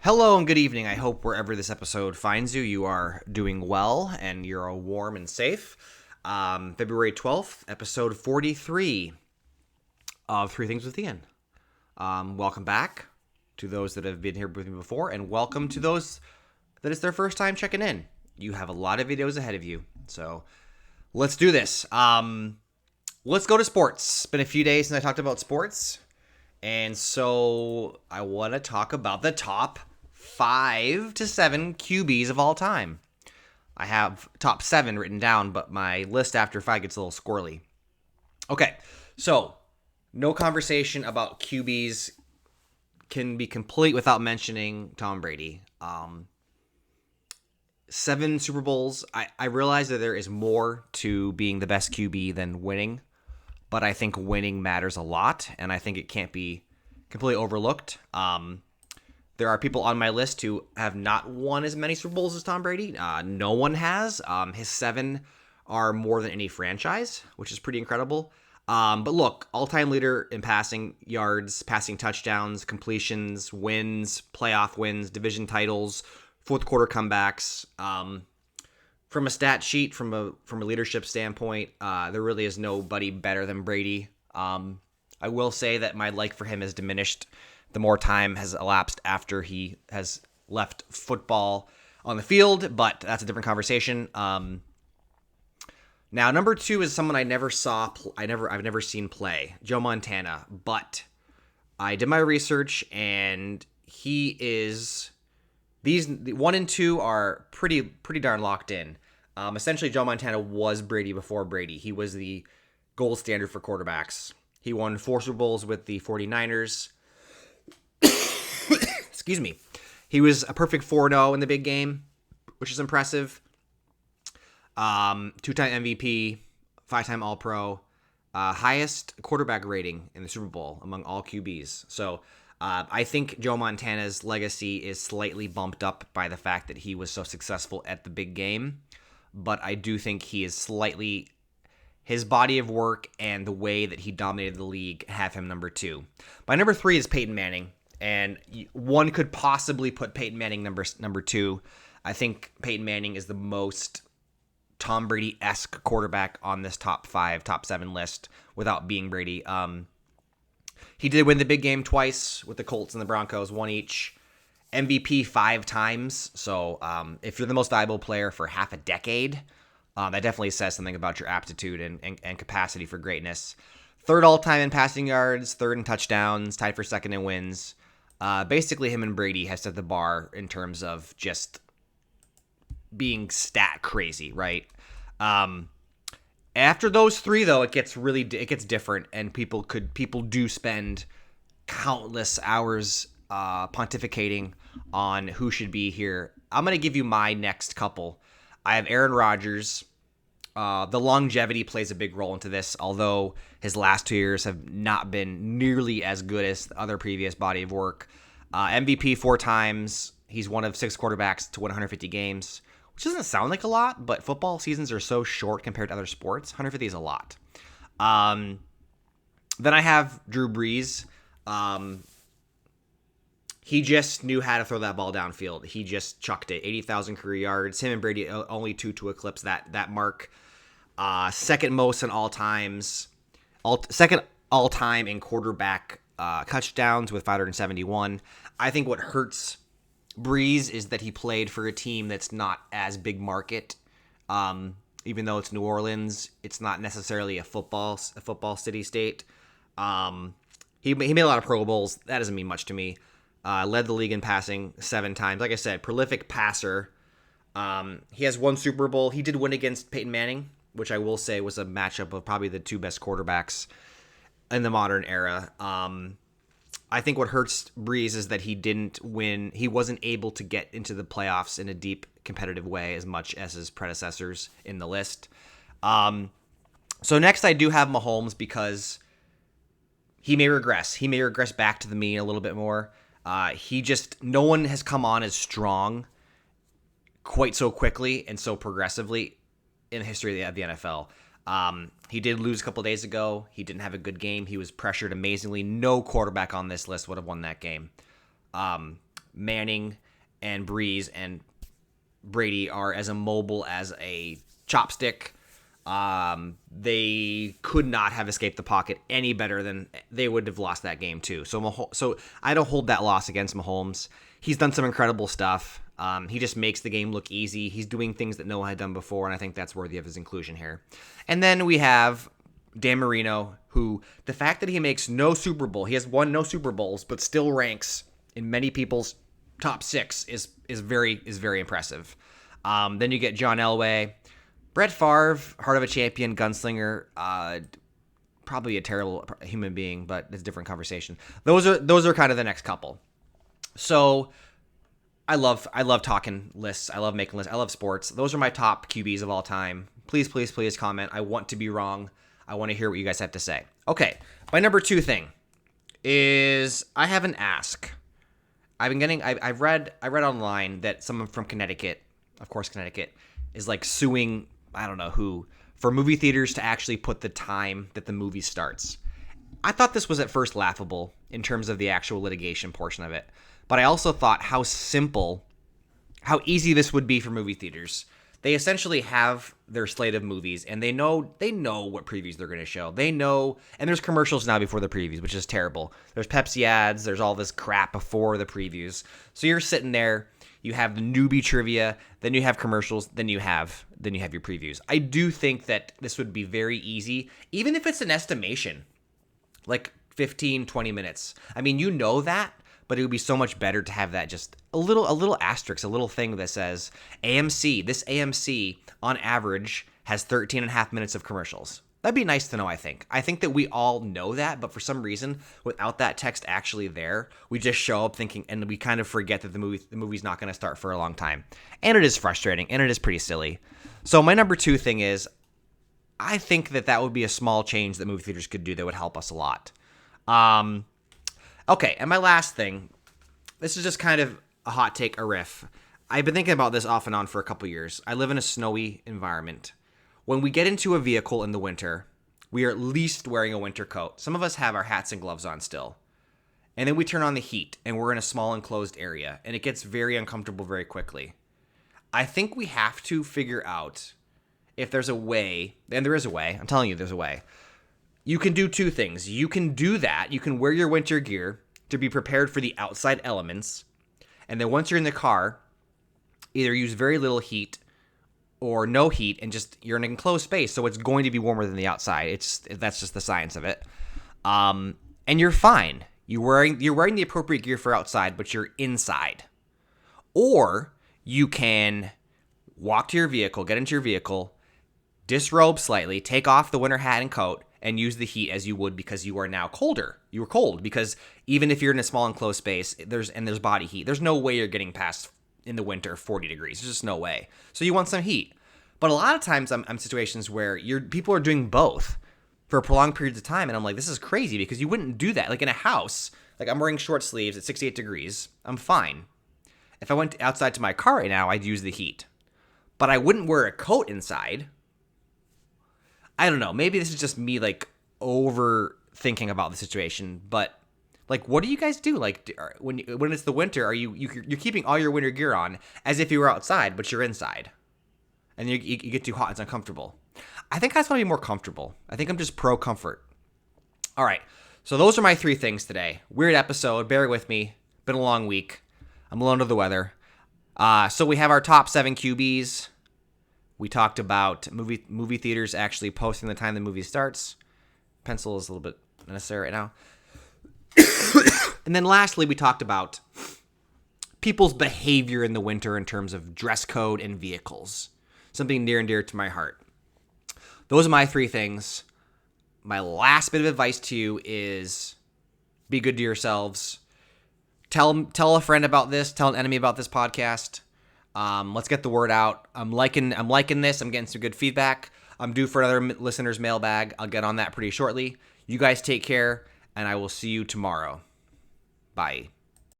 Hello and good evening. I hope wherever this episode finds you, you are doing well and you're warm and safe. February 12th, episode 43 of Three Things with Ian. Welcome back to those that have been here with me before, and welcome to those that it's their first time checking in. You have a lot of videos ahead of you, so let's do this. Let's go to sports. It's been a few days since I talked about sports, and so I want to talk about the top 5 to 7 QBs of all time. I have top 7 written down, but my list after 5 gets a little squirrely. Okay, so no conversation about QBs can be complete without mentioning Tom Brady. 7 Super Bowls. I realize that there is more to being the best QB than winning, but I think winning matters a lot, and I think it can't be completely overlooked. There are people on my list who have not won as many Super Bowls as Tom Brady. No one has. His 7 are more than any franchise, which is pretty incredible. But look, all-time leader in passing yards, passing touchdowns, completions, wins, playoff wins, division titles, fourth quarter comebacks. From a stat sheet, from a leadership standpoint, there really is nobody better than Brady. I will say that my like for him has diminished the more time has elapsed after he has left football on the field, but that's a different conversation. Now, number 2 is someone I never saw. I've never seen play, Joe Montana. But I did my research, and he is these 1 and 2 are pretty darn locked in. Essentially, Joe Montana was Brady before Brady. He was the gold standard for quarterbacks. He won 4 Super Bowls with the 49ers. Excuse me. He was a perfect 4-0 in the big game, which is impressive. 2-time MVP, 5-time All-Pro, highest quarterback rating in the Super Bowl among all QBs. So I think Joe Montana's legacy is slightly bumped up by the fact that he was so successful at the big game. But I do think he is slightly, his body of work and the way that he dominated the league have him number 2. My number 3 is Peyton Manning. And one could possibly put Peyton Manning number 2. I think Peyton Manning is the most Tom Brady-esque quarterback on this top 5, top 7 list without being Brady. He did win the big game twice with the Colts and the Broncos, 1 each. MVP 5 times. So if you're the most valuable player for half a decade, that definitely says something about your aptitude and capacity for greatness. 3rd all-time in passing yards, 3rd in touchdowns, tied for 2nd in wins. Basically, him and Brady have set the bar in terms of just being stat crazy, right? After those 3, though, it gets different, and people do spend countless hours pontificating on who should be here. I'm gonna give you my next couple. I have Aaron Rodgers. The longevity plays a big role into this, although his last 2 years have not been nearly as good as the other previous body of work. MVP 4 times. He's one of 6 quarterbacks to win 150 games, which doesn't sound like a lot, but football seasons are so short compared to other sports. 150 is a lot. Then I have Drew Brees. He just knew how to throw that ball downfield. He just chucked it. 80,000 career yards. Him and Brady only 2 to eclipse that mark. Second most in all times. Second all time in quarterback touchdowns with 571. I think what hurts Brees is that he played for a team that's not as big market. Even though it's New Orleans, it's not necessarily a football city state. He made a lot of Pro Bowls. That doesn't mean much to me. Led the league in passing 7 times. Like I said, prolific passer. He has 1 Super Bowl. He did win against Peyton Manning, which I will say was a matchup of probably the 2 best quarterbacks in the modern era. I think what hurts Brees is that he didn't win. He wasn't able to get into the playoffs in a deep competitive way as much as his predecessors in the list. So next I do have Mahomes because he may regress. He may regress back to the mean a little bit more. No one has come on as strong quite so quickly and so progressively in the history of the NFL. He did lose a couple days ago. He didn't have a good game. He was pressured amazingly. No quarterback on this list would have won that game. Manning and Breeze and Brady are as immobile as a chopstick. They could not have escaped the pocket any better than they would have lost that game too. So I don't hold that loss against Mahomes. He's done some incredible stuff. He just makes the game look easy. He's doing things that no one had done before, and I think that's worthy of his inclusion here. And then we have Dan Marino, who the fact that he makes no Super Bowl, he has won no Super Bowls, but still ranks in many people's top 6 is very impressive. Then you get John Elway, Brett Favre, heart of a champion, gunslinger, probably a terrible human being, but it's a different conversation. Those are kind of the next couple. So I love talking lists. I love making lists. I love sports. Those are my top QBs of all time. Please comment. I want to be wrong. I want to hear what you guys have to say. Okay, my number 2 thing is I have an ask. I read online that someone from Connecticut, of course Connecticut, is like suing I don't know who for movie theaters to actually put the time that the movie starts. I thought this was at first laughable in terms of the actual litigation portion of it, but I also thought how easy this would be for movie theaters. They essentially have their slate of movies, and they know what previews they're going to show. They know, and there's commercials now before the previews, which is terrible. There's Pepsi ads. There's all this crap before the previews. So you're sitting there. You have the newbie trivia, then you have commercials, then you have your previews. I do think that this would be very easy, even if it's an estimation, like 15, 20 minutes. I mean, you know that, but it would be so much better to have that just a little asterisk, a little thing that says this AMC on average has 13 and a half minutes of commercials. That'd be nice to know, I think. I think that we all know that, but for some reason, without that text actually there, we just show up thinking, and we kind of forget that the movie's not going to start for a long time. And it is frustrating, and it is pretty silly. So my number 2 thing is, I think that would be a small change that movie theaters could do that would help us a lot. Okay, and my last thing, this is just kind of a hot take, a riff. I've been thinking about this off and on for a couple years. I live in a snowy environment. When we get into a vehicle in the winter, we are at least wearing a winter coat. Some of us have our hats and gloves on still. And then we turn on the heat, and we're in a small enclosed area, and it gets very uncomfortable very quickly. I think we have to figure out if there's a way, and there is a way, I'm telling you there's a way. You can do 2 things. You can do that. You can wear your winter gear to be prepared for the outside elements, and then once you're in the car, either use very little heat or no heat, and just you're in an enclosed space, so it's going to be warmer than the outside. That's just the science of it. And you're fine. You're wearing the appropriate gear for outside, but you're inside. Or you can walk to your vehicle, get into your vehicle, disrobe slightly, take off the winter hat and coat, and use the heat as you would because you are now colder. You were cold because even if you're in a small enclosed space, there's body heat. There's no way you're getting past in the winter 40 degrees. There's just no way. So you want some heat. But a lot of times I'm situations where people are doing both for prolonged periods of time, and I'm like, this is crazy because you wouldn't do that. Like in a house, like I'm wearing short sleeves at 68 degrees. I'm fine. If I went outside to my car right now, I'd use the heat. But I wouldn't wear a coat inside. I don't know. Maybe this is just me like overthinking about the situation, but like, what do you guys do? Like, when it's the winter, are you're keeping all your winter gear on as if you were outside, but you're inside, and you get too hot, it's uncomfortable. I think I just want to be more comfortable. I think I'm just pro comfort. All right, so those are my 3 things today. Weird episode. Bear with me. Been a long week. I'm a little under the weather. So we have our top 7 QBs. We talked about movie theaters actually posting the time the movie starts. Pencil is a little bit necessary right now. And then lastly, we talked about people's behavior in the winter in terms of dress code and vehicles. Something near and dear to my heart. Those are my 3 things. My last bit of advice to you is be good to yourselves. Tell a friend about this. Tell an enemy about this podcast. Let's get the word out. I'm liking this. I'm getting some good feedback. I'm due for another listener's mailbag. I'll get on that pretty shortly. You guys take care, and I will see you tomorrow. Bye.